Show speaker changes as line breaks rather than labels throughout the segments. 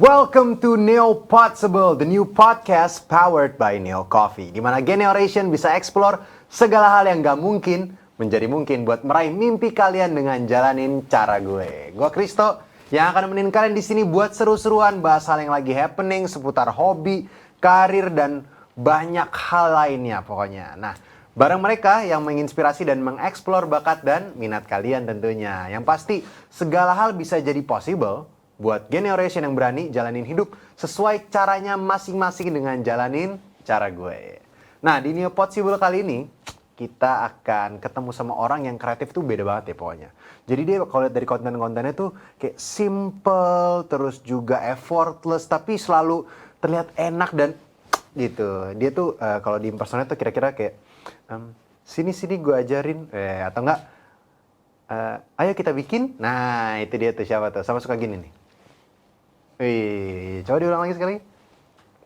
Welcome to Neo Possible, the new podcast powered by Neo Coffee, di mana Generation bisa explore segala hal yang gak mungkin menjadi mungkin buat meraih mimpi kalian dengan jalanin cara gue. Gue Kristo yang akan nemenin kalian di sini buat seru-seruan, bahas hal yang lagi happening seputar hobi, karir, dan banyak hal lainnya pokoknya. Nah, bareng mereka yang menginspirasi dan mengeksplor bakat dan minat kalian tentunya. Yang pasti segala hal bisa jadi possible buat generation yang berani jalanin hidup sesuai caranya masing-masing dengan jalanin cara gue. Nah, di Neo Possible kali ini kita akan ketemu sama orang yang kreatif tuh beda banget ya pokoknya. Jadi dia kalau lihat dari konten-kontennya tuh kayak simple, terus juga effortless, tapi selalu terlihat enak dan gitu. Dia tuh kalau di impersonate tuh kira-kira kayak sini-sini gue ajarin, atau enggak ayo kita bikin. Nah, itu dia tuh, siapa tuh? Sama suka gini nih. Wih, coba diulang lagi sekali.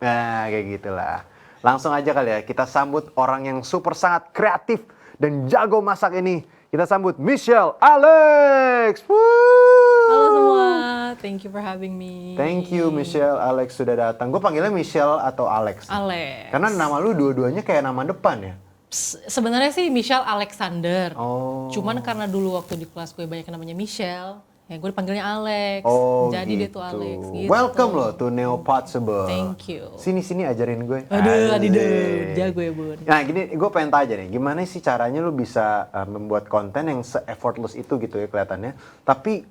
Nah, kayak gitulah. Langsung aja kali ya, kita sambut orang yang super sangat kreatif dan jago masak ini. Kita sambut Michelle Alex. Woo!
Halo semua, thank you for having me.
Thank you Michelle Alex sudah datang. Gue panggilnya Michelle atau Alex?
Alex.
Karena nama lu dua-duanya kayak nama depan ya?
Sebenarnya sih Michelle Alexander.
Oh.
Cuman karena dulu waktu di kelas gue banyak yang namanya Michelle, ya gue dipanggilnya Alex.
Oh,
Jadi
gitu.
dia tuh Alex gitu.
Welcome loh to Neo Possible.
Thank you.
Sini ajarin gue.
Aduh,
Asik.
jago ya bun.
Nah gini, gue pengen tanya nih, gimana sih caranya lu bisa membuat konten yang se-effortless itu gitu ya kelihatannya, tapi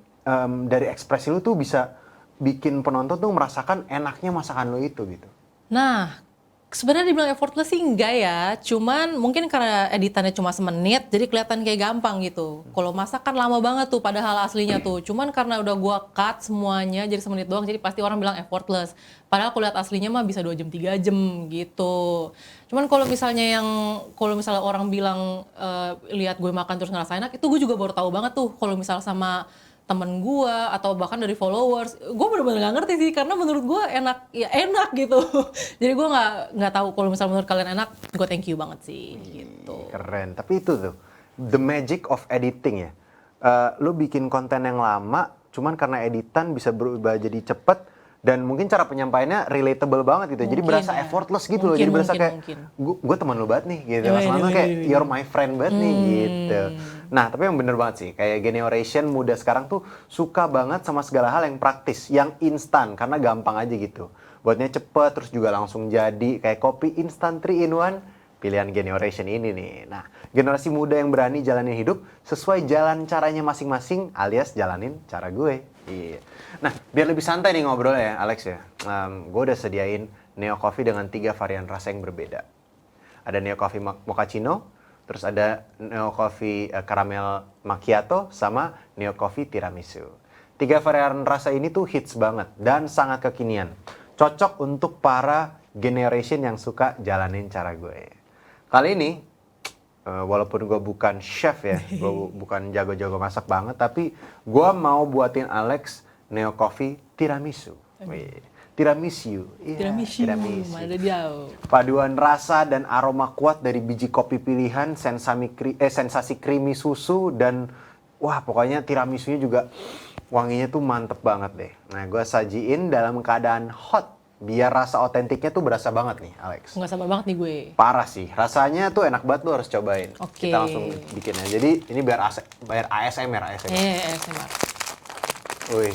dari ekspresi lu tuh bisa bikin penonton tuh merasakan enaknya masakan lu itu gitu.
Nah, sebenarnya dibilang effortless sih enggak ya, cuman mungkin karena editannya cuma semenit, jadi kelihatan kayak gampang gitu. Kalau masak kan lama banget tuh, padahal aslinya tuh. Cuman karena udah gua cut semuanya jadi semenit doang, jadi pasti orang bilang effortless. Padahal kalau lihat aslinya mah bisa 2 jam, 3 jam gitu. Cuman kalau misalnya orang bilang lihat gue makan terus ngerasa enak, itu gue juga baru tahu banget tuh. Kalau misal sama temen gue atau bahkan dari followers, gue bener-bener gak ngerti sih, karena menurut gue enak gitu. Jadi gue nggak tahu kalau misalnya menurut kalian enak, gue thank you banget sih gitu.
Keren, tapi itu tuh the magic of editing ya. Lu bikin konten yang lama, cuman karena editan bisa berubah jadi cepet, dan mungkin cara penyampaiannya relatable banget gitu. Jadi berasa
ya.
effortless gitu loh. Jadi berasa kayak gue teman lu banget nih gitu. Maksudnya kayak you're my friend banget nih gitu. Nah, tapi yang bener banget sih, kayak generation muda sekarang tuh suka banget sama segala hal yang praktis, yang instan, karena gampang aja gitu. Buatnya cepet, terus juga langsung jadi, kayak kopi instan 3 in 1, pilihan generation ini nih. Nah, generasi muda yang berani jalanin hidup sesuai jalan caranya masing-masing, alias jalanin cara gue. Iya. Nah, biar lebih santai nih ngobrol ya, Alex ya. Gue udah sediain Neo Coffee dengan 3 varian rasa yang berbeda. Ada Neo Coffee Mochaccino, terus ada Neo Coffee Caramel Macchiato, sama Neo Coffee Tiramisu. 3 varian rasa ini tuh hits banget dan sangat kekinian. Cocok untuk para generation yang suka jalanin cara gue. Kali ini, walaupun gue bukan chef ya, gue bukan jago-jago masak banget, tapi gue mau buatin Alex Neo Coffee Tiramisu. Tiramisu.
Mana jauh.
Paduan rasa dan aroma kuat dari biji kopi pilihan, sensasi creamy susu, dan wah pokoknya tiramisunya juga wanginya tuh mantep banget deh. Nah, gue sajiin dalam keadaan hot biar rasa otentiknya tuh berasa banget nih, Alex.
Nggak sabar banget nih gue.
Parah sih, rasanya tuh enak banget, lu harus cobain.
Oke.
Kita langsung bikinnya. Jadi ini biar ASMR.
ASMR.
Wih,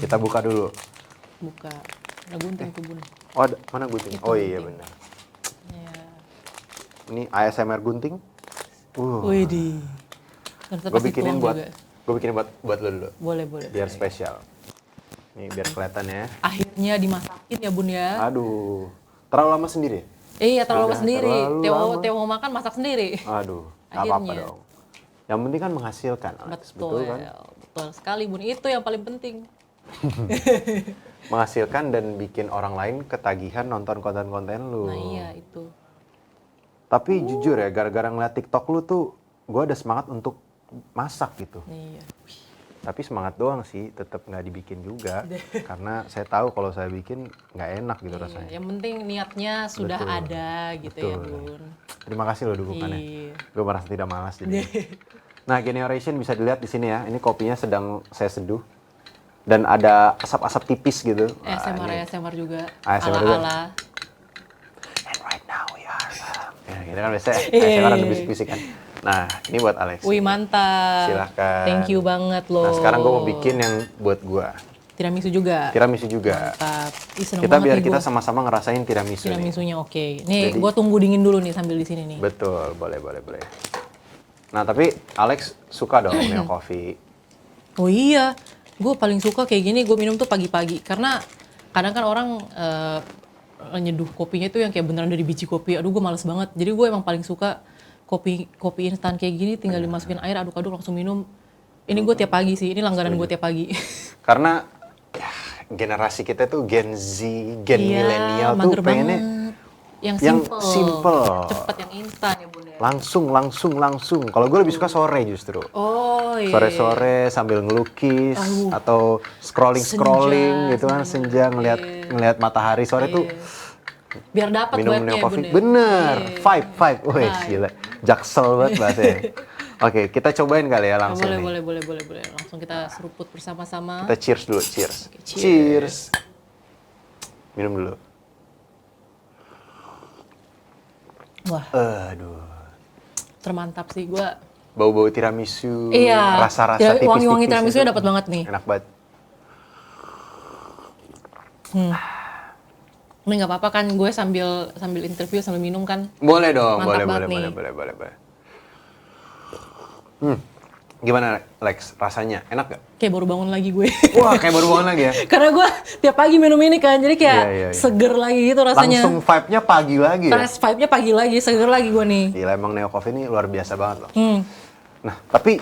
kita buka dulu.
Buka. Ada gunting tuh bun.
Oh, mana gunting?
Itu
Oh iya
gunting.
benar.
Ya.
Ini ASMR gunting.
Wih di.
Gue bikinin buat lo dulu.
Boleh.
Biar spesial. Nih biar kelihatan ya.
Akhirnya dimasakin ya bun ya.
Aduh, terlalu lama sendiri?
Iya, terlalu lama sendiri.
terlalu
Teo mau makan masak sendiri.
Aduh, nggak apa-apa dong. Yang penting kan menghasilkan, Alex. Betul kan?
Betul sekali bun. Itu yang paling penting.
Menghasilkan dan bikin orang lain ketagihan nonton konten-konten lu.
Nah iya itu.
Tapi jujur ya, gara-gara ngeliat TikTok lu tuh, gue ada semangat untuk masak gitu.
Iya.
Tapi semangat doang sih, tetap nggak dibikin juga. Karena saya tahu kalau saya bikin nggak enak gitu rasanya.
Yang penting niatnya sudah ada gitu. Betul. Ya bun.
Terima kasih loh dukungannya.
Iya.
Gue merasa tidak malas jadi. Nah, Generation bisa dilihat di sini ya. Ini kopinya sedang saya seduh. dan ada asap-asap tipis gitu.
ASMR juga.
ASMR juga.
Ala-ala.
And right now we are. Ya, kita kan biasanya ASMR ada bisik-bisik kan. Nah, ini buat Alex.
Wih, mantap.
Silakan.
Thank you banget loh.
Nah, sekarang gue mau bikin yang buat gue.
Tiramisu juga. Mantap. Ih, seneng
Kita
banget
biar
nih
kita
gua.
sama-sama ngerasain tiramisu.
Tiramisunya oke. Nih,
Jadi-
gue tunggu dingin dulu nih sambil di sini nih.
Betul, boleh. Nah, tapi Alex suka dong Neo Coffee.
Oh iya, gue paling suka kayak gini, gue minum tuh pagi-pagi. Karena kadang kan orang nyeduh kopinya tuh yang kayak beneran dari biji kopi. Aduh, gue males banget. Jadi gue emang paling suka kopi instan kayak gini, tinggal dimasukin air, aduk-aduk langsung minum. Ini gue tiap pagi sih, ini langganan gue tiap pagi.
Karena ya, generasi kita tuh Gen Z, Gen
Iya,
milenial tuh
mager
pengennya
banget. Yang
yang
simple.
simple.
Cepet, yang instan ya bun ya.
langsung. Kalau gue lebih suka sore justru.
Oh iya.
Sore-sore sambil ngelukis atau scrolling
Senja,
gitu kan senja ngelihat matahari sore tuh
Biar dapat
minum
vibe-nya
Neo
ya bun
Coffee.
ya.
Bener,
Iya.
vibe. Wih, gila. Jaksel banget bahasanya. Oke, kita cobain kali ya langsung nih.
Boleh. Langsung kita seruput bersama-sama.
Kita cheers dulu, cheers.
Oke,
Cheers. Minum dulu.
Wah,
Aduh.
termantap sih gue.
Bau-bau tiramisu,
Iya.
rasa-rasa
Ya,
tipis-tipis.
wangi-wangi tiramisunya
itu.
dapat banget nih.
Enak banget.
Ini nggak apa-apa kan gue sambil interview sambil minum kan.
Boleh dong,
Mantap
boleh.
banget nih.
Gimana Lex, rasanya? Enak gak?
Kayak baru bangun lagi gue.
Wah, kayak baru bangun lagi ya?
Karena gue tiap pagi minum ini kan, jadi kayak
Iya.
seger lagi gitu rasanya.
Langsung vibe-nya pagi lagi ya?
Terus vibe-nya pagi lagi, seger lagi gue nih.
Gila, emang Neo Coffee ini luar biasa banget loh.
Hmm.
Nah, tapi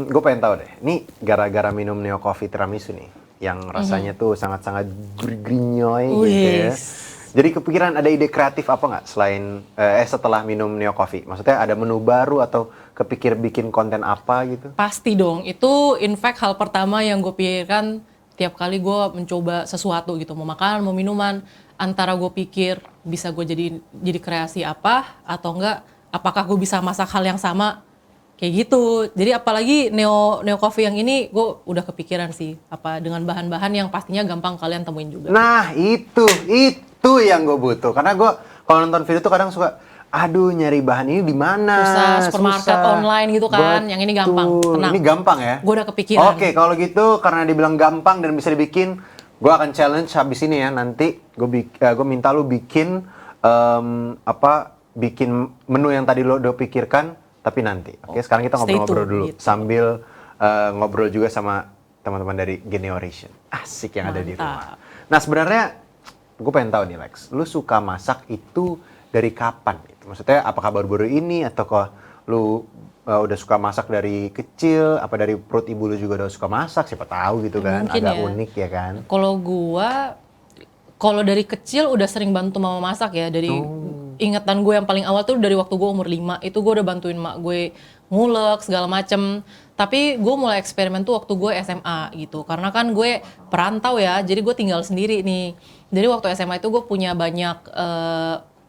gue pengen tahu deh, ini gara-gara minum Neo Coffee tiramisu nih, yang rasanya tuh sangat-sangat grinyoy gitu ya.
Wis.
Jadi kepikiran ada ide kreatif apa nggak selain setelah minum Neo Coffee? Maksudnya ada menu baru atau kepikir bikin konten apa gitu?
Pasti dong, itu in fact hal pertama yang gue pikirkan tiap kali gue mencoba sesuatu gitu. Mau makanan, mau minuman, antara gue pikir bisa gue jadi kreasi apa, atau enggak, apakah gue bisa masak hal yang sama, kayak gitu. Jadi apalagi Neo Coffee yang ini gue udah kepikiran sih, apa dengan bahan-bahan yang pastinya gampang kalian temuin juga.
Nah, itu yang gue butuh. Karena gue kalau nonton video tuh kadang suka, aduh nyari bahan ini di mana?
Susah, supermarket online gitu kan. Yang ini gampang, tenang.
Ini gampang ya?
Gue udah kepikiran.
Oke, kalau gitu karena dibilang gampang dan bisa dibikin, gue akan challenge habis ini ya. Nanti gue minta lu bikin bikin menu yang tadi lo udah pikirkan, tapi nanti. Oke, sekarang kita
Stay
ngobrol-ngobrol
tune,
dulu
gitu.
sambil ngobrol juga sama teman-teman dari Generation. Asik yang ada di rumah.
Mantap.
Nah, sebenarnya gue pengen tahu nih Lex, lu suka masak itu dari kapan gitu? Maksudnya apakah baru-baru ini atau kok lu udah suka masak dari kecil? Apa dari perut ibu lu juga udah suka masak? Siapa tahu gitu kan,
Mungkin
agak
ya.
unik ya kan?
Kalau dari kecil udah sering bantu mama masak ya. Dari ingatan gue yang paling awal tuh dari waktu gue umur 5, itu gue udah bantuin mak gue ngulek segala macem. Tapi gue mulai eksperimen tuh waktu gue SMA gitu. Karena kan gue perantau ya, jadi gue tinggal sendiri nih. Jadi waktu SMA itu gue punya banyak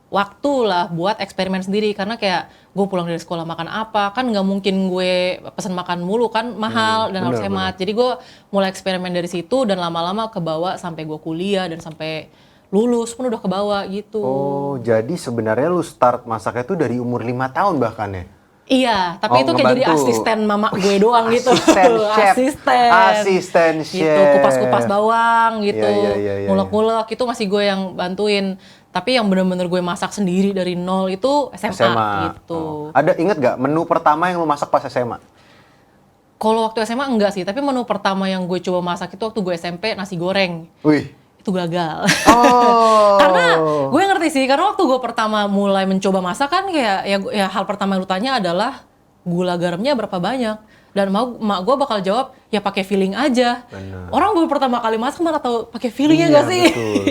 waktu lah buat eksperimen sendiri. Karena kayak gue pulang dari sekolah makan apa, kan nggak mungkin gue pesan makan mulu kan, mahal dan harus
bener,
hemat. Jadi gue mulai eksperimen dari situ dan lama-lama kebawa sampai gue kuliah dan sampai lulus pun udah kebawa gitu.
Oh, jadi sebenarnya lu start masaknya tuh dari umur 5 tahun bahkan ya?
Iya, tapi
Oh,
itu kayak jadi
ngebantu.
asisten mama gue doang gitu.
Asisten chef.
Asisten
Chef.
gitu, kupas-kupas bawang gitu,
Iya.
ngulek-ngulek itu masih gue yang bantuin. Tapi yang bener-bener gue masak sendiri dari nol itu SMA, gitu.
Oh. Ada inget gak menu pertama yang lu masak pas SMA?
Kalau waktu SMA enggak sih, tapi menu pertama yang gue coba masak itu waktu gue SMP nasi goreng.
Wih.
Itu gagal.
Oh.
Karena gue ngerti sih, karena waktu gue pertama mulai mencoba masak kan kayak ya hal pertama yang lu tanya adalah gula garamnya berapa banyak. Dan mak gue bakal jawab ya pakai feeling aja.
Bener.
Orang gue pertama kali masak mana tahu pakai feelingnya
Iya,
gak sih?
betul.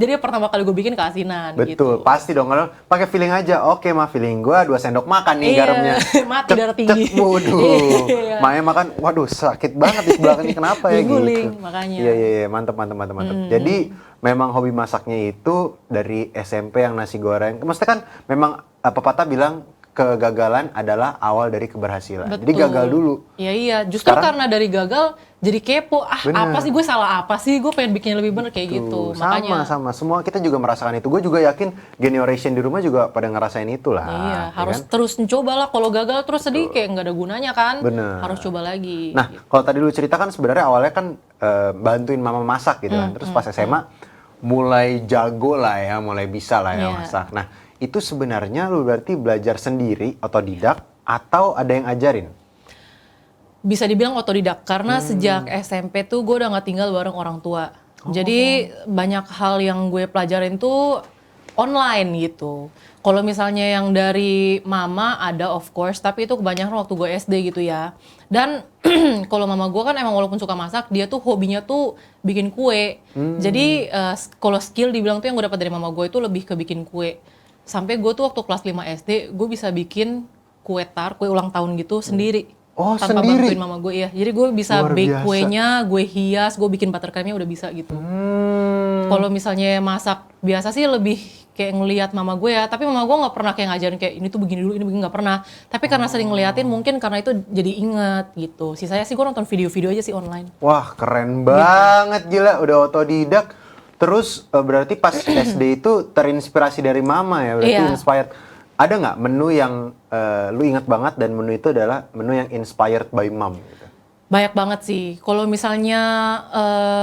Jadi pertama kali gue bikin keasinan
Betul,
gitu.
pasti dong. Kalau pakai feeling aja, oke mah feeling gua 2 sendok makan nih
Iya,
garamnya.
mati darah tinggi.
Waduh.
Iya.
Makanya makan, waduh sakit banget di sebelah ini kenapa ya gitu.
Guling, makanya.
Iya, mantap. Jadi memang hobi masaknya itu dari SMP yang nasi goreng. Maksudnya kan memang pepatah bilang kegagalan adalah awal dari keberhasilan. Jadi
Betul.
gagal dulu.
Iya, justru
Sekarang-
karena dari gagal jadi kepo.
Bener.
Apa sih gue salah apa sih? Gue pengen bikin lebih bener kayak gitu. Makanya
Sama. Semua kita juga merasakan itu. Gue juga yakin generation di rumah juga pada ngerasain itu lah.
iya,
ya
harus
kan?
terus mencoba lah. Kalau gagal terus sedih kayak nggak ada gunanya kan.
Bener.
Harus coba lagi.
Nah, kalau tadi lu ceritakan sebenarnya awalnya kan bantuin mama masak gitu kan. Terus pas SMA mulai jago lah ya, mulai bisa lah ya
Iya.
masak. Nah, itu sebenarnya lu berarti belajar sendiri, otodidak, atau ada yang ajarin?
Bisa dibilang otodidak karena sejak SMP tuh gue udah nggak tinggal bareng orang tua. Jadi banyak hal yang gue pelajarin tuh online gitu. Kalau misalnya yang dari mama ada of course, tapi itu kebanyakan waktu gue SD gitu ya. Dan kalau mama gue kan emang walaupun suka masak, dia tuh hobinya tuh bikin kue. Jadi kalau skill dibilang tuh yang gue dapat dari mama gue itu lebih ke bikin kue. Sampai gue tuh waktu kelas 5 SD, gue bisa bikin kue ulang tahun gitu sendiri.
Oh,
Tanpa
sendiri?
bantuin mama gue ya. Jadi gue bisa
Luar
bake
biasa.
kuenya, gue hias, gue bikin buttercreamnya udah bisa gitu. Kalau misalnya masak biasa sih lebih kayak ngelihat mama gue ya. Tapi mama gue nggak pernah kayak ngajarin kayak ini tuh begini dulu, ini begini nggak pernah. Tapi karena sering ngeliatin mungkin karena itu jadi inget gitu. Sisanya sih gue nonton video-video aja sih online.
Wah, keren banget gila, udah otodidak. Terus berarti pas SD itu terinspirasi dari mama ya, berarti
Iya.
inspired. Ada nggak menu yang lu ingat banget dan menu itu adalah menu yang inspired by mom gitu?
Banyak banget sih. Kalau misalnya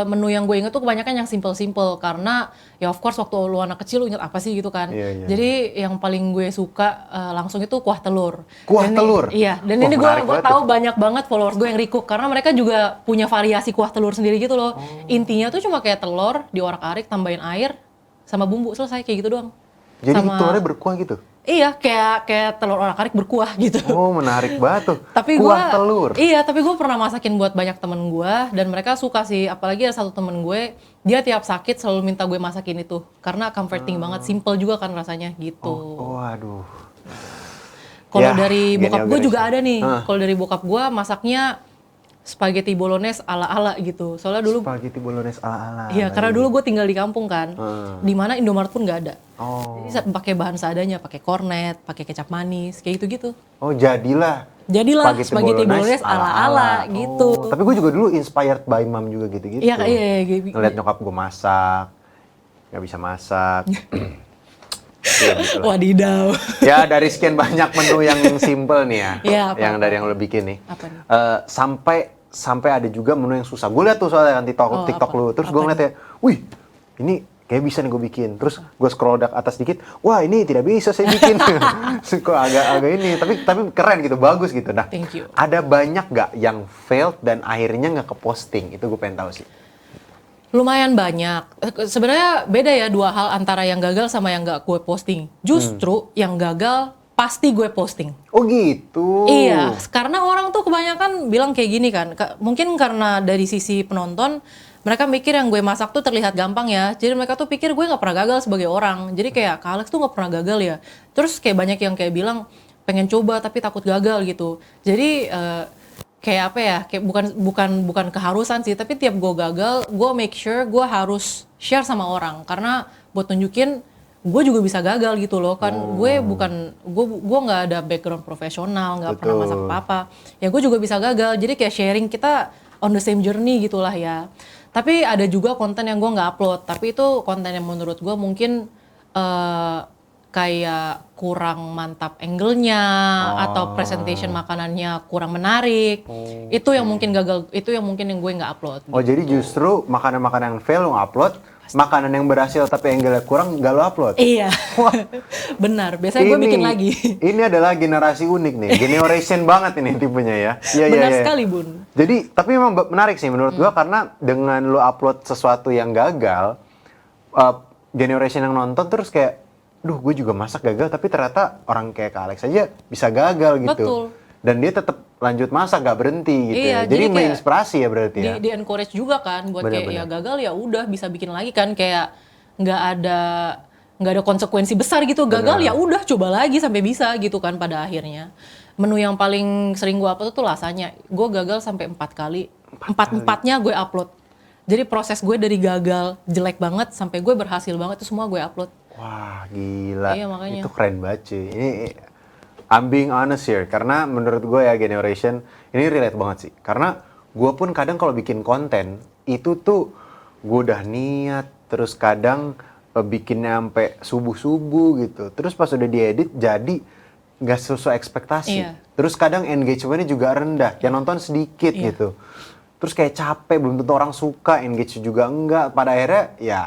menu yang gue inget tuh kebanyakan yang simple-simple karena ya of course waktu lu anak kecil lu inget apa sih gitu kan.
Iya.
Jadi yang paling gue suka langsung itu kuah telur.
Kuah
Dan
telur?
Iya. Dan
Wah,
ini
menarik
gue
banget
tahu
tuh.
banyak banget followers gue yang recook karena mereka juga punya variasi kuah telur sendiri gitu loh. Intinya tuh cuma kayak telur diorak-arik, tambahin air sama bumbu selesai kayak gitu doang.
Jadi
Sama-
telurnya berkuah gitu?
Iya, kayak telur orak-arik berkuah gitu.
Oh, menarik banget tuh.
Tapi
kuah
gua,
telur.
Iya, tapi gue pernah masakin buat banyak temen gue dan mereka suka sih. Apalagi ada satu temen gue, dia tiap sakit selalu minta gue masakin itu karena comforting banget, simple juga kan rasanya gitu.
Oh, waduh.
Kalau
Ya,
dari bokap gue juga ada nih.
Hah.
Kalau dari bokap gue masaknya spaghetti bolognese ala-ala gitu. Soalnya dulu,
Spaghetti bolognese ala-ala.
iya karena dulu gue tinggal di kampung kan, di mana Indomaret pun nggak ada.
Oh.
Jadi pakai bahan seadanya, pakai kornet, pakai kecap manis, kayak gitu-gitu.
Oh, jadilah
Spaghetti bolognese ala-ala gitu.
Oh, tapi gue juga dulu inspired by mom juga gitu-gitu.
Iya.
Ngeliat nyokap gue masak, nggak bisa masak. Iya, gitu lah.
Wadidaw.
Ya, dari sekian banyak menu yang simple nih ya,
Iya, apa-apa.
yang dari yang lo bikin nih.
Apa nih?
Sampai ada juga menu yang susah. Gue liat tuh soalnya kan TikTok
apa?
lu, terus gue
Apa
ngeliat ya, wih, ini kayak bisa nih gue bikin. Terus gue scroll atas dikit, wah ini tidak bisa saya bikin. Kok agak ini, tapi keren gitu, bagus gitu. Nah,
Thank you.
ada banyak gak yang failed dan akhirnya nggak ke posting? Itu gue pengen tahu sih.
Lumayan banyak. Sebenarnya beda ya dua hal antara yang gagal sama yang nggak gue posting. Justru yang gagal pasti gue posting.
Oh gitu.
Iya, karena orang tuh kebanyakan bilang kayak gini kan. Mungkin karena dari sisi penonton, mereka mikir yang gue masak tuh terlihat gampang ya. Jadi mereka tuh pikir gue nggak pernah gagal sebagai orang. Jadi kayak Kak Alex tuh nggak pernah gagal ya. Terus kayak banyak yang kayak bilang pengen coba tapi takut gagal gitu. Jadi kayak apa ya? Kayak bukan keharusan sih. Tapi tiap gue gagal, gue make sure gue harus share sama orang karena buat tunjukin gue juga bisa gagal gitu loh kan. Gue nggak ada background profesional, nggak pernah masak apa-apa. Ya gue juga bisa gagal. Jadi kayak sharing kita on the same journey gitulah ya. Tapi ada juga konten yang gue nggak upload. Tapi itu konten yang menurut gue mungkin kayak kurang mantap angle-nya atau presentation makanannya kurang menarik. Itu yang mungkin gagal. Itu yang mungkin yang gue nggak upload.
Oh jadi justru makanan-makanan yang fail lo upload, makanan yang berhasil tapi angle-nya kurang nggak lo upload.
Iya, benar. Biasanya gue bikin lagi.
Ini adalah generasi unik nih, generation banget ini tipenya ya. Iya,
Benar
iya.
sekali, Bun.
Jadi, tapi memang menarik sih menurut gua karena dengan lo upload sesuatu yang gagal, generation yang nonton terus kayak, duh gue juga masak gagal, tapi ternyata orang kayak Kak Alex aja bisa gagal gitu.
Betul.
Dan dia tetap lanjut masak, gak berhenti gitu.
Iya,
Jadi
jadi kayak
menginspirasi ya berarti ya.
Di encourage juga kan buat kayak
Bener-bener.
ya gagal ya udah bisa bikin lagi kan kayak nggak ada konsekuensi besar gitu. Gagal ya udah coba lagi sampai bisa gitu kan pada akhirnya. Menu yang paling sering gue upload tuh lasanya. Gue gagal sampai 4 kali. Empatnya gue upload. Jadi proses gue dari gagal jelek banget sampai gue berhasil banget itu semua gue upload.
Wah gila,
Iya, makanya.
itu keren banget cuy. Ini I'm being honest here, karena menurut gue ya generation ini relate banget sih. Karena gue pun kadang kalau bikin konten itu tuh gue udah niat, terus kadang bikinnya sampai subuh-subuh gitu. Terus pas udah diedit jadi nggak sesuai ekspektasi.
Iya.
Terus kadang engagementnya juga rendah, yang nonton sedikit gitu. Terus kayak capek, belum tentu orang suka, engage juga enggak. Pada akhirnya ya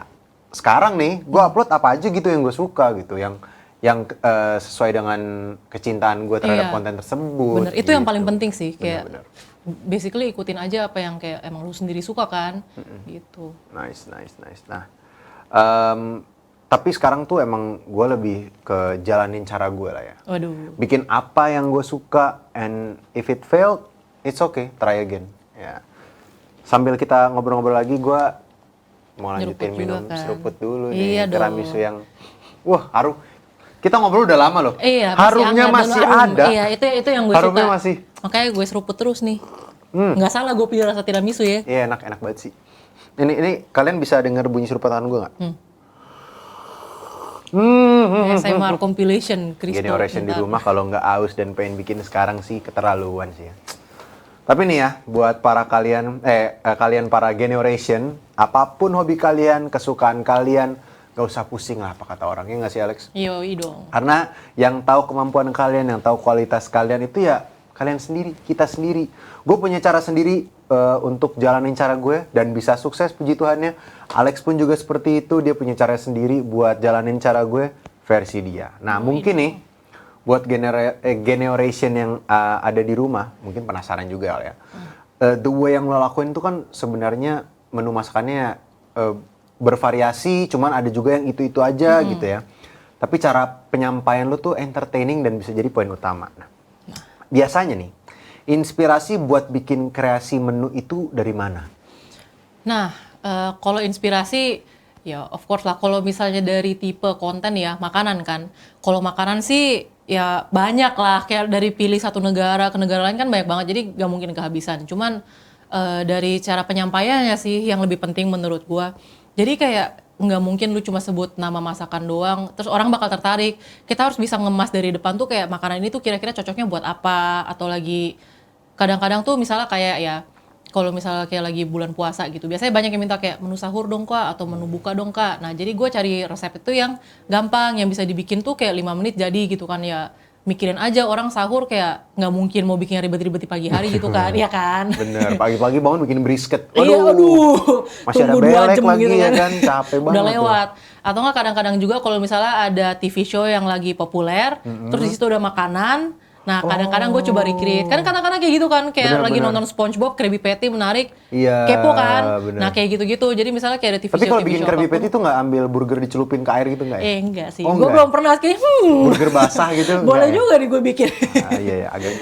sekarang nih gue upload apa aja gitu yang gue suka gitu, yang sesuai dengan kecintaan gue terhadap konten tersebut.
Bener, itu yang paling
gitu.
penting sih, kayak
Bener.
basically ikutin aja apa yang kayak emang lu sendiri suka kan, gitu.
Nice. Nah, tapi sekarang tuh emang gue lebih ke jalanin cara gue lah ya.
Waduh.
Bikin apa yang gue suka, and if it failed, it's okay, try again. Ya. Sambil kita ngobrol-ngobrol lagi, gue mau lanjutin
Nyeruput juga
minum
kan.
seruput dulu
Iya
nih,
dong.
tiramisu yang, wah harum. Kita ngobrol udah lama loh.
Iya,
harumnya
hangat
masih
dan harum.
ada.
Iya, itu yang gue
Harumnya
suka.
masih.
Makanya gue seruput terus nih. Nggak salah gue pilih rasa tiramisu ya.
Iya, enak banget sih. Ini kalian bisa dengar bunyi seruputan gue nggak?
ASMR compilation, Kristo.
Generation di
Bentar.
rumah kalau nggak aus dan pengen bikin sekarang sih keterlaluan sih ya. Tapi nih ya, buat para kalian para generation, apapun hobi kalian, kesukaan kalian, gak usah pusing lah apa kata orangnya, nggak sih Alex?
Yoi dong.
Karena yang tahu kemampuan kalian, yang tahu kualitas kalian itu ya kalian sendiri, kita sendiri. Gue punya cara sendiri untuk jalanin cara gue dan bisa sukses, puji Tuhannya. Alex pun juga seperti itu, dia punya cara sendiri buat jalanin cara gue versi dia. Nah mungkin nih buat generation yang ada di rumah, mungkin penasaran juga ya. The way yang lo lakuin itu kan sebenarnya menu masakannya bervariasi, cuman ada juga yang itu-itu aja gitu ya. Tapi cara penyampaian lo tuh entertaining dan bisa jadi poin utama. Nah, biasanya nih, inspirasi buat bikin kreasi menu itu dari mana?
Nah, kalau inspirasi, ya of course lah. Kalau misalnya dari tipe konten ya, makanan kan. Kalau makanan sih, ya banyak lah. Kayak dari pilih satu negara ke negara lain kan banyak banget. Jadi gak mungkin kehabisan. Cuman dari cara penyampaiannya sih yang lebih penting menurut gua. Jadi kayak nggak mungkin lu cuma sebut nama masakan doang, terus orang bakal tertarik. Kita harus bisa ngemas dari depan tuh kayak makanan ini tuh kira-kira cocoknya buat apa, atau lagi kadang-kadang tuh misalnya kayak ya kalau misalnya kayak lagi bulan puasa gitu, biasanya banyak yang minta kayak menu sahur dong kak, atau menu buka dong kak. Nah jadi gue cari resep itu yang gampang, yang bisa dibikin tuh kayak 5 menit jadi gitu kan ya. Mikirin aja orang sahur kayak nggak mungkin mau bikin ribet-ribet di pagi hari gitu kan, ya kan?
Bener, pagi-pagi bangun bikin brisket.
Iya, aduh.
Masih ada
Tunggu 2
belek
jam
lagi
gitu
ya kan, capek banget.
Udah
tuh.
lewat. Atau nggak kadang-kadang juga kalau misalnya ada TV show yang lagi populer, terus di situ ada makanan. Nah, kadang-kadang gue coba recreate. Kan kadang-kadang kayak gitu kan, kayak lagi nonton SpongeBob, Krabby Patty menarik.
Iya,
Kepo kan?
bener.
Nah, kayak gitu-gitu. Jadi misalnya kayak ada TV
Tapi
show,
kalau
TV
bikin
show
Krabby
apapun.
Patty tuh nggak ambil burger dicelupin ke air gitu nggak ya?
Enggak sih.
Oh,
Gue
enggak.
belum pernah kayak
Burger basah gitu
boleh
enggak ya?
juga nih gue bikin.
Iya,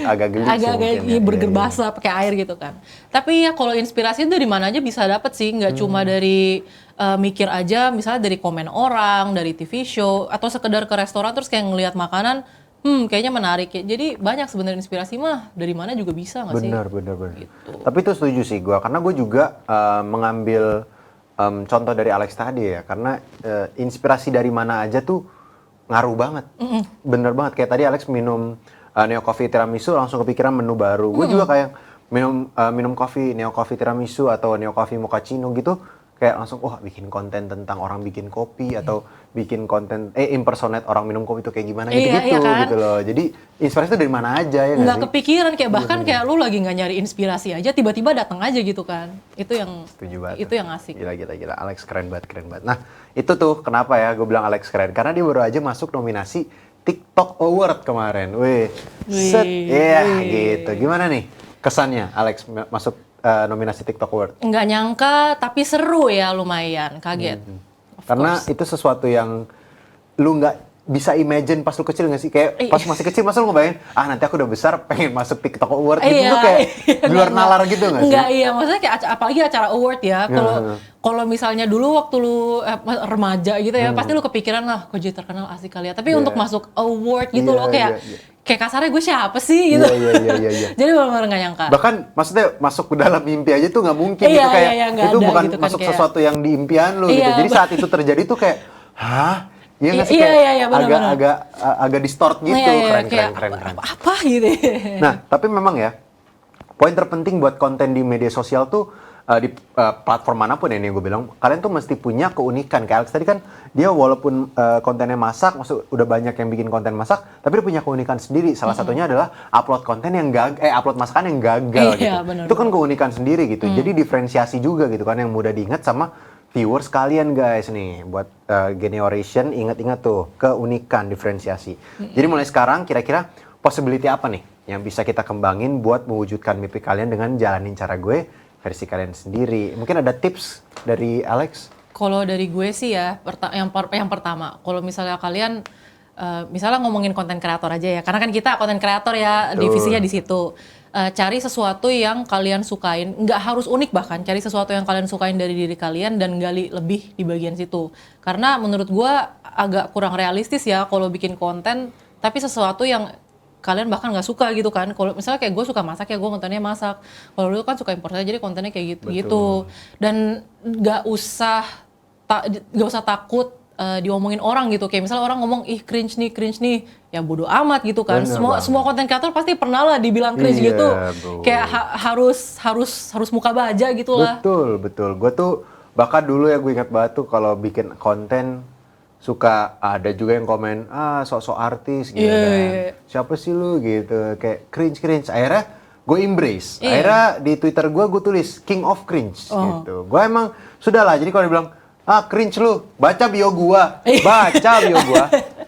agak geli sih
Agak-agak
mungkin ya.
burger
Iya.
basah pakai air gitu kan. Tapi ya kalau inspirasi dari mana aja bisa dapet sih, nggak cuma dari mikir aja, misalnya dari komen orang, dari TV show, atau sekedar ke restoran terus kayak ngelihat makanan, kayaknya menarik ya. Jadi banyak sebenarnya inspirasi mah dari mana juga bisa nggak sih?
Benar.
Gitu.
Tapi itu setuju sih gue, karena gue juga mengambil contoh dari Alex tadi ya, karena inspirasi dari mana aja tuh ngaruh banget. Bener banget, kayak tadi Alex minum Neo Coffee Tiramisu langsung kepikiran menu baru. Gue juga kayak minum kopi Neo Coffee Tiramisu atau Neo Coffee Mochaccino gitu, kayak langsung wah bikin konten tentang orang bikin kopi atau bikin konten impersonate orang minum kopi itu kayak gimana gitu-gitu
Iya kan?
gitu loh. Jadi inspirasi itu dari mana aja ya nggak
Nggak
sih?
kepikiran kayak bahkan kayak lu lagi nggak nyari inspirasi aja tiba-tiba datang aja gitu kan. Itu yang
Setuju banget.
itu yang asik.
Gila. Alex keren banget. Nah, itu tuh kenapa ya gue bilang Alex keren. Karena dia baru aja masuk nominasi TikTok Award kemarin. Wih. Set. Iya, gitu. Gimana nih kesannya Alex masuk nominasi TikTok Award?
Nggak nyangka tapi seru ya, lumayan kaget. Of
Karena
course.
itu sesuatu yang lu nggak bisa imagine pas lu kecil nggak sih? Kayak pas masih kecil masa lu ngebayangin, nanti aku udah besar pengen masuk TikTok Award gitu tuh kayak di luar nalar gitu nggak sih?
Enggak, iya, maksudnya kayak apalagi acara award ya. Kalau misalnya dulu waktu lu remaja gitu ya, pasti lu kepikiran lah, kok jadi terkenal asik kali ya. Tapi untuk masuk award gitu loh kayak kayak kasarnya gue siapa sih gitu.
Iya.
Jadi benar-benar nggak nyangka.
Bahkan maksudnya masuk ke dalam mimpi aja tuh nggak mungkin
Iya,
gitu kayak
iya, nggak
itu
ada
bukan
gitu kan,
masuk
kayak-
sesuatu yang di impian lu gitu.
Iya,
Jadi saat itu terjadi tuh kayak, hah? Iya nggak sih?
Iya,
Kayak
iya, iya, benar-benar.
agak distort gitu.
Iya, iya,
Keren,
kayak
keren, keren.
apa gitu.
Nah, tapi memang ya, poin terpenting buat konten di media sosial tuh di platform manapun ya, ini gue bilang, kalian tuh mesti punya keunikan. Kayak Alex tadi kan, dia walaupun kontennya masak, maksud udah banyak yang bikin konten masak, tapi dia punya keunikan sendiri. Salah satunya adalah upload konten yang upload masakan yang gagal gitu.
Iya, benar,
Itu kan keunikan sendiri gitu. Jadi diferensiasi juga gitu kan, yang mudah diingat sama viewers kalian guys nih. Buat generation, ingat-ingat tuh keunikan, diferensiasi. Jadi mulai sekarang kira-kira possibility apa nih yang bisa kita kembangin buat mewujudkan mimpi kalian dengan jalanin cara gue versi kalian sendiri. Mungkin ada tips dari Alex?
Kalau dari gue sih ya, yang pertama, kalau misalnya kalian misalnya ngomongin konten kreator aja ya, karena kan kita konten kreator ya, divisinya di situ. Cari sesuatu yang kalian sukain, nggak harus unik bahkan, cari sesuatu yang kalian sukain dari diri kalian dan gali lebih di bagian situ. Karena menurut gue agak kurang realistis ya kalau bikin konten, tapi sesuatu yang kalian bahkan nggak suka gitu kan. Kalau misalnya kayak gue suka masak ya gue kontennya masak. Kalau lu kan suka impor saja jadi kontennya kayak gitu. Dan nggak usah takut diomongin orang gitu. Kayak misalnya orang ngomong ih cringe nih, ya bodo amat gitu kan. Semua konten kreator pasti pernah lah dibilang cringe
Iya,
gitu.
bro.
Kayak harus muka baja gitu lah.
Betul. Gue tuh bahkan dulu ya gue ingat banget tuh kalau bikin konten suka ada juga yang komen sok-sok artis gitu kan. Siapa sih lu gitu, kayak cringe. Akhirnya gue embrace. Akhirnya di Twitter gue tulis King of Cringe gitu. Gue emang sudahlah, jadi kalau dibilang cringe lu, baca bio gua.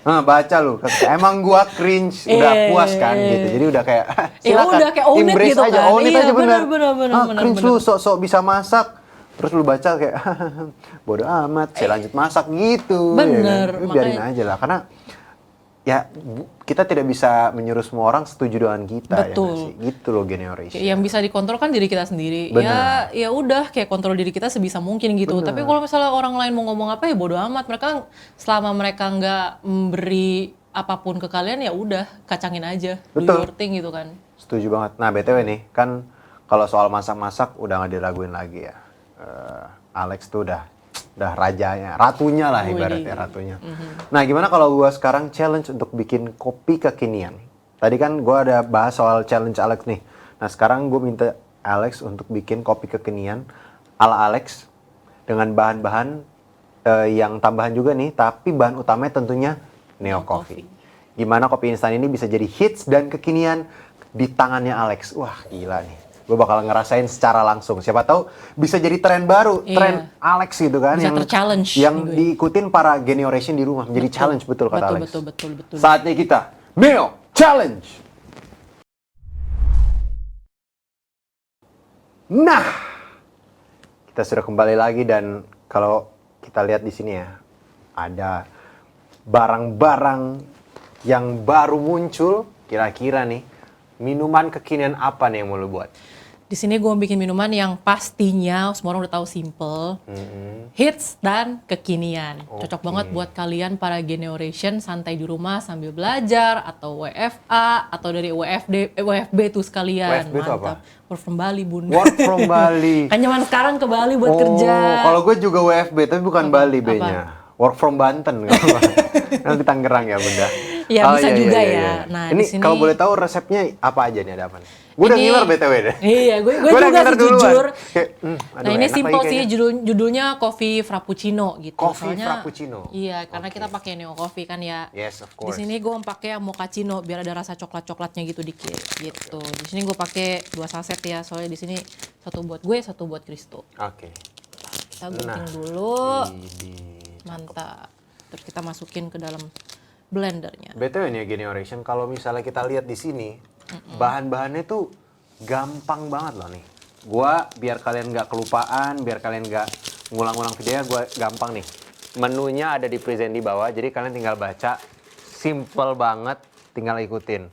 Baca lu. Emang gua cringe, udah puas kan gitu. Jadi udah kayak silakan
udah kayak own it
embrace
gitu
aja,
kan.
own it
Iya,
aja bener.
bener,
Cringe lu sok-sok bisa masak. Terus lu baca kayak bodo amat, saya lanjut masak gitu.
Bener,
Ya kan? Biarin aja lah, karena ya kita tidak bisa menyuruh semua orang setuju dengan kita.
Betul.
Ya nggak sih? Gitu loh generation.
Yang bisa dikontrol kan diri kita sendiri.
Benar.
Ya udah kayak kontrol diri kita sebisa mungkin gitu. Tapi kalau misalnya orang lain mau ngomong apa ya bodo amat. Mereka selama mereka nggak memberi apapun ke kalian ya udah kacangin aja.
Betul.
Do your thing gitu kan.
Setuju banget. Nah BTW nih, kan kalau soal masak-masak udah nggak diraguin lagi ya. Alex tuh udah rajanya, ratunya lah ibaratnya, ratunya. Nah gimana kalau gue sekarang challenge untuk bikin kopi kekinian? Tadi kan gue ada bahas soal challenge Alex nih. Nah sekarang gue minta Alex untuk bikin kopi kekinian ala Alex dengan bahan-bahan yang tambahan juga nih, tapi bahan utamanya tentunya Neo Coffee. Gimana kopi instan ini bisa jadi hits dan kekinian di tangannya Alex? Wah gila nih. Gue bakal ngerasain secara langsung. Siapa tahu bisa jadi tren baru, tren Alex gitu kan.
Bisa ter-challenge.
Yang diikutin para generation di rumah. Menjadi challenge betul kata Alex.
Betul.
Saatnya kita Neo Challenge. Nah, kita sudah kembali lagi dan kalau kita lihat di sini ya, ada barang-barang yang baru muncul. Kira-kira nih, minuman kekinian apa nih yang mau lu buat?
Di sini gue bikin minuman yang pastinya semua orang udah tahu simple, hits dan kekinian. Cocok banget buat kalian para generation santai di rumah sambil belajar atau WFA atau dari WFB tuh sekalian.
WFB itu apa?
Work from Bali, Bunda.
Work from Bali.
Kan zaman sekarang ke Bali buat kerja.
Kalau gue juga WFB tapi bukan Bali B-nya. Work from Banten. Nanti Tangerang ya Bunda.
Ya bisa juga ya. Nah,
ini
disini,
kalau boleh tahu resepnya apa aja nih, ada apa nih? Gue udah ngiler BTW deh.
Iya, gue juga sih jujur.
Nah
ini simple sih, judulnya Coffee Frappuccino gitu.
Coffee Frappuccino.
Iya, karena kita pakai Neo Coffee kan ya.
Yes, of course.
Di sini gue pakai mochaccino biar ada rasa coklat-coklatnya gitu dikit gitu. Di sini gue pakai 2 saset ya, soalnya di sini 1 buat gue, 1 buat Kristo.
Oke.
Kita gunting dulu. Mantap. Terus kita masukin ke dalam blendernya.
BTW nih generation, kalau misalnya kita lihat di sini, bahan-bahannya tuh gampang banget loh nih. Gua biar kalian nggak kelupaan, biar kalian nggak ngulang-ngulang videonya, gua gampang nih. Menunya ada di present di bawah, jadi kalian tinggal baca, simple banget, tinggal ikutin.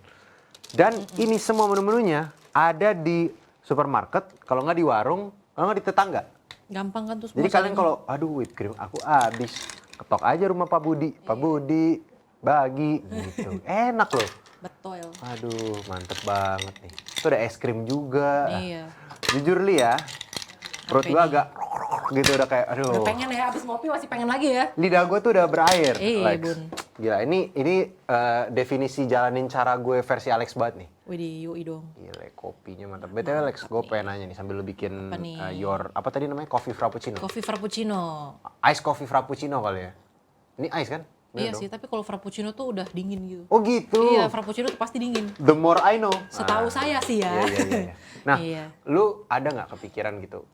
Dan ini semua menu-menunya ada di supermarket, kalau nggak di warung, kalau nggak di tetangga.
Gampang kan tuh semua.
Jadi kalian kalau, aduh whipped cream aku habis, ketok aja rumah Pak Budi, Pak Budi bagi gitu, enak loh.
Betul.
Aduh, mantep banget nih. Itu ada es krim juga.
Iya.
Jujur Li ya, perut gua agak gitu udah kayak aduh.
Udah pengen ya, abis ngopi masih pengen lagi ya.
Lidah gue tuh udah berair.
Iya,
Lex.
Bun.
Gila, ini definisi jalanin cara gue versi Alex banget nih.
Widih, yoi dong.
Gila, kopinya mantap. BTW Lex, gue pengen nanya nih sambil lu bikin
Apa nih?
apa tadi namanya? Coffee Frappuccino.
Coffee Frappuccino.
Ice Coffee Frappuccino kali ya. Ini ice kan? Bener
Iya
dong?
sih, tapi kalau Frappuccino tuh udah dingin gitu.
Oh gitu.
Iya, Frappuccino tuh pasti dingin.
The more I know.
Setahu saya sih ya.
Iya. Nah,
Iya.
lu ada nggak kepikiran gitu?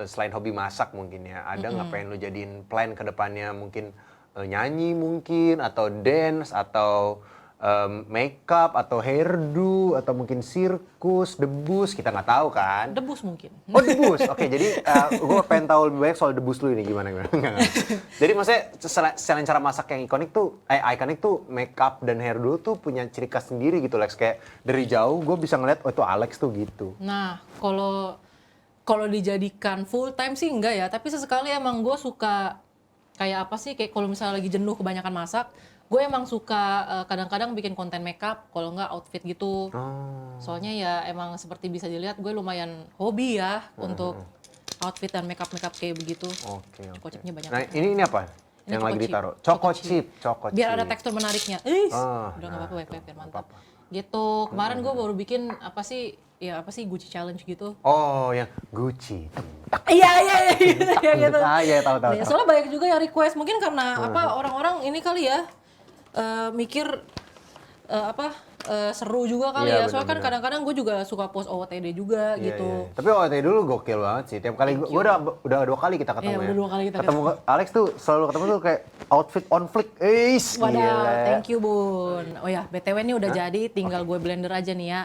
Selain hobi masak mungkin ya, ada nggak pengen lu jadiin plan ke depannya mungkin nyanyi mungkin atau dance atau makeup atau hairdo atau mungkin sirkus, debus, kita nggak tahu kan?
Debus mungkin.
Oh debus, oke jadi gue pengen tahu lebih banyak soal debus lu ini gimana? Nggak. Jadi maksudnya selain cara masak yang ikonik tuh makeup dan hairdo tuh punya ciri khas sendiri gitu Lex. Kayak dari jauh gue bisa ngeliat oh itu Alex tuh gitu.
Nah, kalau dijadikan full time sih enggak ya, tapi sesekali emang gue suka kayak apa sih, kayak kalau misalnya lagi jenuh kebanyakan masak, gue emang suka kadang-kadang bikin konten makeup, kalau enggak outfit gitu. Soalnya ya emang seperti bisa dilihat gue lumayan hobi ya untuk outfit dan makeup kayak begitu.
Oke.
Choco chipnya banyak.
Nah ini apa?
Ini
Yang
choco
lagi
chip.
ditaruh? Choco chip.
Biar ada tekstur menariknya. Udah nggak apa-apa, biar mantap. Gitu. Kemarin gue baru bikin apa sih Gucci challenge gitu.
Oh yang Gucci.
Iya gitu.
Iya tahu.
Nah, soalnya banyak juga yang request, mungkin karena orang-orang ini kali ya mikir seru juga kali
Iya,
ya. Soalnya kan
benar-benar.
kadang-kadang gue juga suka post OOTD juga
Iya.
gitu.
Tapi waktu dulu gokil banget sih. Tiap kali gue udah 2 kali kita ketemu
Iya,
ya.
udah 2 kali kita
ketemu. Alex tuh selalu ketemu tuh kayak outfit on flick.
Waduh,
Gila.
thank you Bun. Oh ya, BTW ini udah jadi, tinggal gue blender aja nih ya.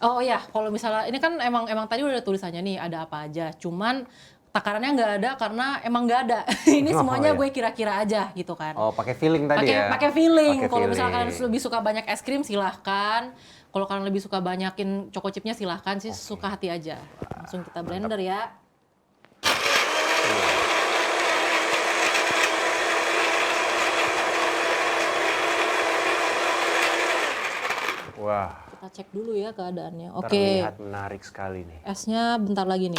Oh ya, kalau misalnya ini kan emang tadi udah ada tulisannya nih ada apa aja. Cuman takarannya nggak ada karena emang nggak ada. Ini semuanya
iya.
gue kira-kira aja gitu kan.
Oh pakai feeling tadi ya?
Pakai feeling.
Pakai
Kalau misalnya
feeling.
kalian lebih suka banyak es krim silahkan. Kalau kalian lebih suka banyakin choco chipnya silahkan sih, suka hati aja. Langsung kita blender ya.
Wah,
Kita cek dulu ya keadaannya. Oke.
terlihat menarik sekali nih.
Esnya bentar lagi nih.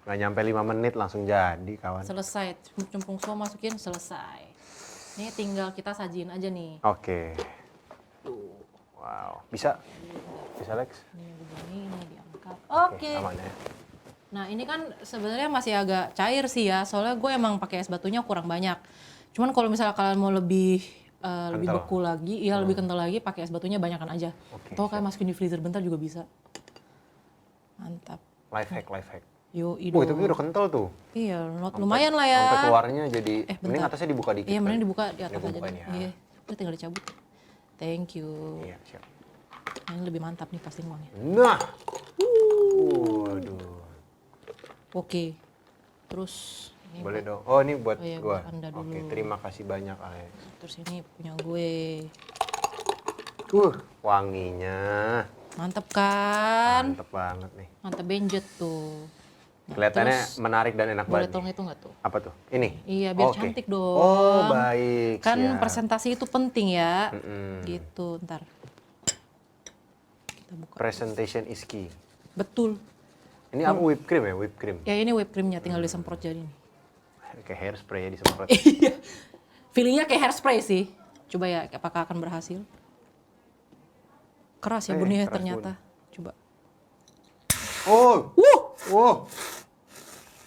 Nggak nyampe 5 menit langsung jadi kawan.
Selesai. Cempung semua masukin, selesai. Ini tinggal kita sajiin aja nih.
Oke. Wow, bisa Lex?
Ini begini, ini diangkat.
Oke,
Oke.
aman ya.
Nah ini kan sebenarnya masih agak cair sih ya, soalnya gue emang pakai es batunya kurang banyak. Cuman kalau misalnya kalian mau lebih beku lagi, ya lebih kental lagi, pakai es batunya banyakan aja.
Oke,
Atau kayak masukin di freezer bentar juga bisa. Mantap.
Life hack.
Yo,
Oh itu udah kental tuh.
Iya, lumayan lah ya.
Sampai keluarnya jadi,
bentar.
mending atasnya dibuka dikit.
Iya, mending
kali.
dibuka di atas
Ini
aja.
bukain ya.
Iya, udah tinggal dicabut. Thank you.
Iya, siap.
Nah, ini lebih mantap nih pasti ngomongnya.
Nah. Waduh.
Oke. Terus ini
Boleh dong. Oh ini buat
Oh iya,
gua.
buat Anda dulu.
Oke, terima kasih banyak Alex.
terus ini punya gue.
Wanginya.
Mantep kan?
Mantep banget nih.
Mantep benjet tuh. Nah,
Kelihatannya
terus
menarik dan enak
boleh
banget.
tolong
nih.
itu nggak tuh?
Apa tuh? Ini?
Iya, biar
Oke.
cantik dong.
Oh baik.
Kan
siap.
presentasi itu penting ya.
Mm-mm.
Gitu, ntar. Kita buka.
Presentation is key.
Betul.
Ini apa whipped cream ya? Whipped cream.
Ya ini whipped creamnya, tinggal disemprot jadi nih.
Kayak hairspray ya disemprot.
Iya. Feelingnya kayak hairspray sih. Coba ya, apakah akan berhasil? Keras ya bunyinya
keras
ternyata. Coba.
Oh. Wow.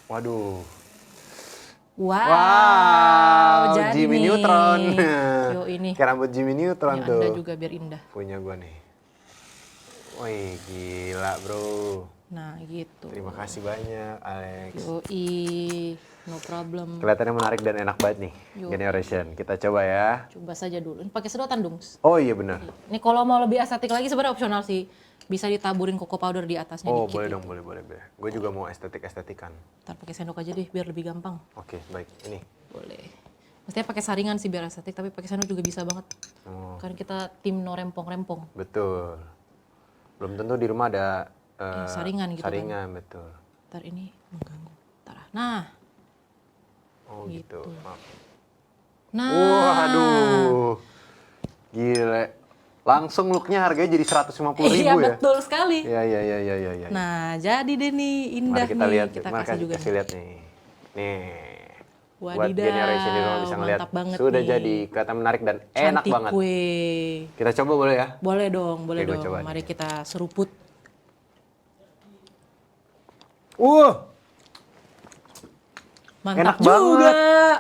Waduh.
Wow, jadi
Jimmy
nih.
Neutron.
Yo ini.
Kayak rambut Jimmy Neutron
Ini
tuh.
Anda juga biar indah.
Punya gua nih. Wih, gila bro.
Nah gitu.
Terima kasih banyak Alex.
Yoi, no problem.
Kelihatannya menarik dan enak banget nih.
Yo.
Generation. Kita coba ya.
Coba saja dulu. Ini pakai sedotan dong.
Oh iya benar.
Ini kalau mau lebih estetik lagi sebenarnya opsional sih. Bisa ditaburin cocoa powder di atasnya
Oh
dikit.
boleh
gitu.
dong, boleh. Gue juga mau estetik-estetikan.
Ntar pakai sendok aja deh biar lebih gampang.
Oke, baik. Ini.
Boleh. Mestinya pakai saringan sih biar estetik, tapi pakai sendok juga bisa banget.
Oh,
Kan kita tim no rempong-rempong.
betul. Belum tentu di rumah ada
saringan gitu kan.
saringan, betul.
Ntar ini mengganggu. Ntar. Nah.
Oh gitu. Maaf.
Nah.
Waduh. Langsung looknya harganya jadi 150.000
Iya,
ya?
betul sekali.
Iya.
Nah, jadi deh nih, indah
Mari kita
nih.
lihat,
Kita
mari
kasih juga
kasih
nih.
lihat nih. Nih. Buat
Wadidaw,
generation di rumah bisa ngeliat.
mantap banget
Sudah
nih.
jadi, kelihatan menarik dan enak
Cantik
banget.
kue.
Kita coba boleh ya?
Boleh dong, boleh
Oke, gua
dong.
coba
Mari
nih.
kita seruput. Mantap
Enak
juga.
banget.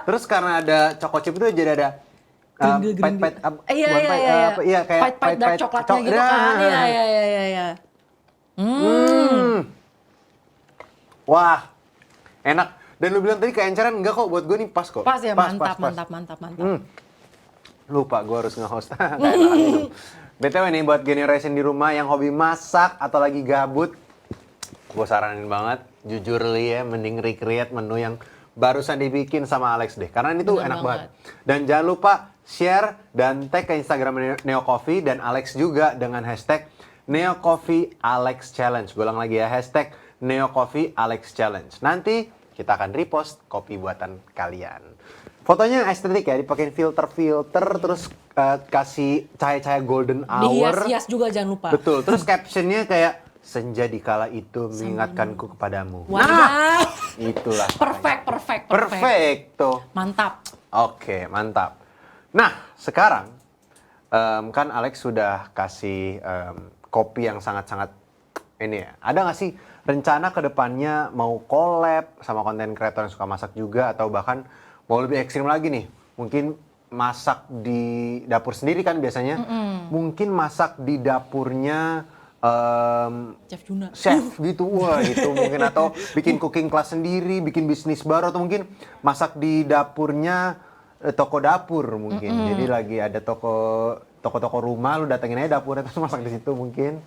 Terus karena ada choco chip itu jadi ada
Gerindil. Iya.
iya kayak
Pahit-pahit dark coklatnya gitu kan. Iya.
Wah, enak. Dan lu bilang tadi keenceran enggak kok, buat gue nih pas kok.
Pas ya, mantap.
Lupa gue harus nge-host. Nggak enak minum. BTW nih buat generation di rumah yang hobi masak atau lagi gabut, gue saranin banget, jujur li ya, mending recreate menu yang barusan dibikin sama Alex deh. Karena ini tuh
Bener
enak
banget.
banget. Dan jangan lupa share dan tag ke Instagram Neo Coffee dan Alex juga dengan hashtag Neo Coffee Alex Challenge. Gue ulang lagi ya, hashtag Neo Coffee Alex Challenge. Nanti kita akan repost kopi buatan kalian. Fotonya estetik ya, dipakein filter-filter, terus kasih cahaya-cahaya golden hour.
Dihias-hias juga jangan lupa.
Betul, terus captionnya kayak senja di kala itu mengingatkanku kepadamu.
Wah,
Itulah.
perfect.
Perfecto.
Mantap.
Oke, mantap. Nah, sekarang kan Alex sudah kasih kopi yang sangat-sangat ini ya. Ada nggak sih rencana ke depannya mau collab sama konten kreator yang suka masak juga, atau bahkan mau lebih ekstrim lagi nih? Mungkin masak di dapur sendiri kan biasanya. Mungkin masak di dapurnya
Chef Juna.
chef gitu, wah itu mungkin, atau bikin cooking class sendiri, bikin bisnis baru, atau mungkin masak di dapurnya toko dapur mungkin. Jadi lagi ada toko rumah, lu datengin aja dapurnya terus masak di situ mungkin.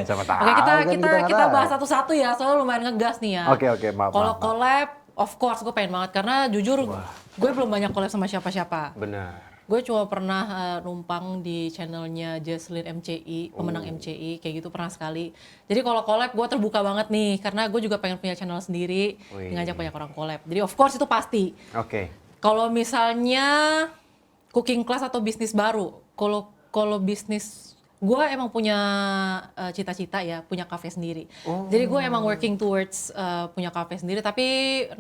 Siapa tahu.
Oke,
kan,
kita
nggak
bahas
tahu.
satu-satu ya, soalnya lumayan ngegas nih ya.
Oke, maaf.
Kalau collab, of course gue pengen banget, karena jujur gue belum banyak collab sama siapa-siapa.
Benar.
Gue cuma pernah numpang di channelnya Jesslyn MCI, pemenang MCI, kayak gitu pernah sekali. Jadi kalau collab gue terbuka banget nih, karena gue juga pengen punya channel sendiri, ngajak banyak orang collab. Jadi of course itu pasti.
Oke.
Kalau misalnya cooking class atau bisnis baru, kalau bisnis, gue emang punya cita-cita ya, punya cafe sendiri. Jadi gue emang working towards punya cafe sendiri, tapi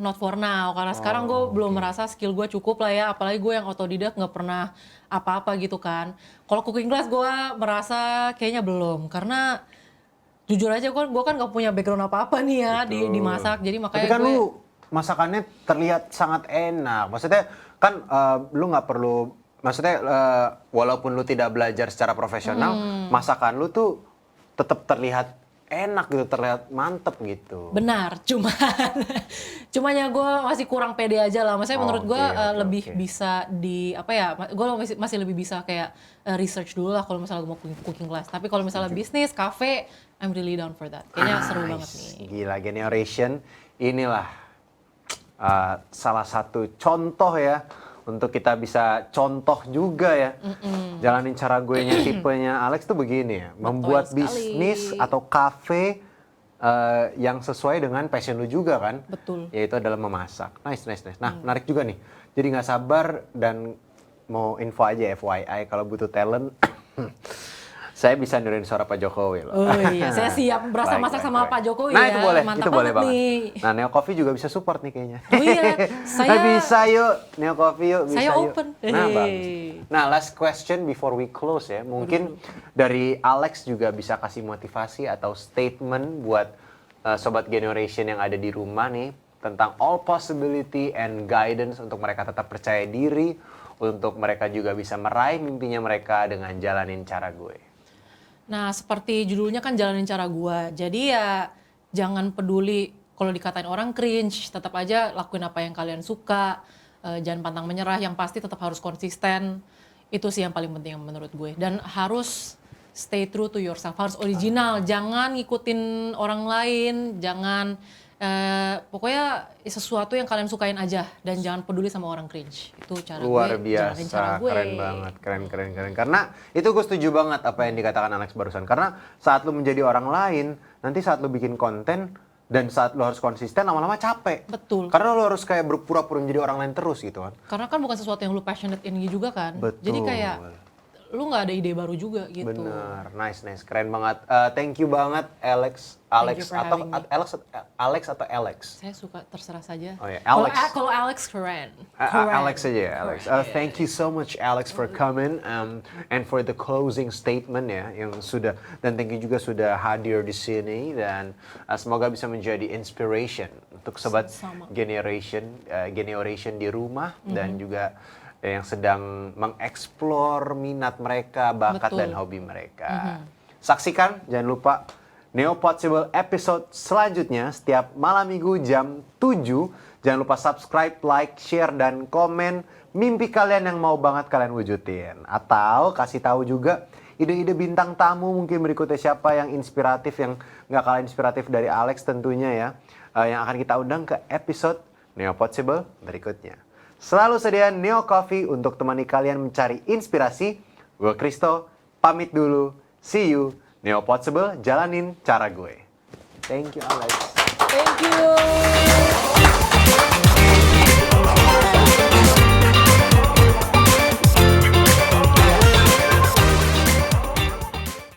not for now. Karena sekarang gue belum merasa skill gue cukup lah ya, apalagi gue yang otodidak nggak pernah apa-apa gitu kan. Kalau cooking class gue merasa kayaknya belum, karena jujur aja gue kan nggak punya background apa-apa nih ya di masak, jadi makanya
Tapi kan
gue
lu masakannya terlihat sangat enak. Maksudnya kan lu nggak perlu, maksudnya walaupun lu tidak belajar secara profesional, masakan lu tuh tetap terlihat enak gitu, terlihat mantep gitu.
benar, cuman ya gue masih kurang pede aja lah. Maksudnya menurut gue lebih bisa di apa ya? Gue masih lebih bisa kayak research dulu lah kalau misalnya gue mau cooking class. Tapi kalau misalnya bisnis, cafe, I'm really down for that. Kayaknya seru banget nih.
Gila, generation inilah salah satu contoh ya, untuk kita bisa contoh juga ya. Jalanin cara gue nya tipenya Alex tuh begini ya, membuat
sekali.
bisnis atau cafe yang sesuai dengan passion lu juga kan.
Betul.
Yaitu adalah memasak. Nice. Nah, menarik juga nih. Jadi nggak sabar dan mau info aja FYI, kalau butuh talent saya bisa niruin suara Pak Jokowi loh.
Oh iya, saya siap berasa masak sama Pak Jokowi ya.
Nah, itu boleh,
Mantap
itu boleh
banget
banget.
nih.
Nah, Neo Coffee juga bisa support nih kayaknya.
Oh iya, saya
bisa yuk, Neo Coffee yuk, bisa
saya
yuk.
open.
Nah, bagus. Nah, last question before we close ya. Mungkin dari Alex juga bisa kasih motivasi atau statement buat sobat generation yang ada di rumah nih, tentang all possibility and guidance untuk mereka tetap percaya diri, untuk mereka juga bisa meraih mimpinya mereka dengan jalanin cara gue.
Nah, seperti judulnya kan jalanin cara gua. Jadi ya jangan peduli kalau dikatain orang cringe, tetap aja lakuin apa yang kalian suka. Jangan pantang menyerah, yang pasti tetap harus konsisten. Itu sih yang paling penting menurut gue. Dan harus stay true to yourself, harus original. Jangan ngikutin orang lain, jangan pokoknya sesuatu yang kalian sukain aja, dan jangan peduli sama orang cringe. Itu cara
Luar
gue, jalanin cara
biasa,
gue.
keren banget, keren. Karena itu gue setuju banget apa yang dikatakan Alex barusan. Karena saat lu menjadi orang lain, nanti saat lu bikin konten dan saat lu harus konsisten, lama-lama capek.
Betul.
Karena lu harus kayak berpura-pura menjadi orang lain terus gitu kan.
Karena kan bukan sesuatu yang lu passionate in juga kan.
Betul.
Jadi kayak lu nggak ada ide baru juga gitu.
Bener, nice, keren banget. Thank you banget Alex
you for
atau
having me.
Alex atau Alex?
Saya suka terserah saja.
Oh ya,
Kalau
Alex.
kalau Alex keren.
Alex aja ya, Alex.
Keren.
Thank you so much Alex for coming and for the closing statement ya yang sudah, dan thank you juga sudah hadir di sini, dan semoga bisa menjadi inspiration untuk sobat
Sama.
generation di rumah dan juga yang sedang mengeksplor minat mereka, bakat
Betul.
dan hobi mereka. Saksikan, jangan lupa Neo Possible episode selanjutnya setiap malam minggu jam 7. Jangan lupa subscribe, like, share, dan komen mimpi kalian yang mau banget kalian wujudin. Atau kasih tahu juga ide-ide bintang tamu mungkin berikutnya siapa yang inspiratif, yang nggak kalah inspiratif dari Alex tentunya ya. Yang akan kita undang ke episode Neo Possible berikutnya. Selalu sedia Neo Coffee untuk temani kalian mencari inspirasi. Gue Kristo, pamit dulu. See you. Neo Possible, jalanin cara gue. Thank you Alex.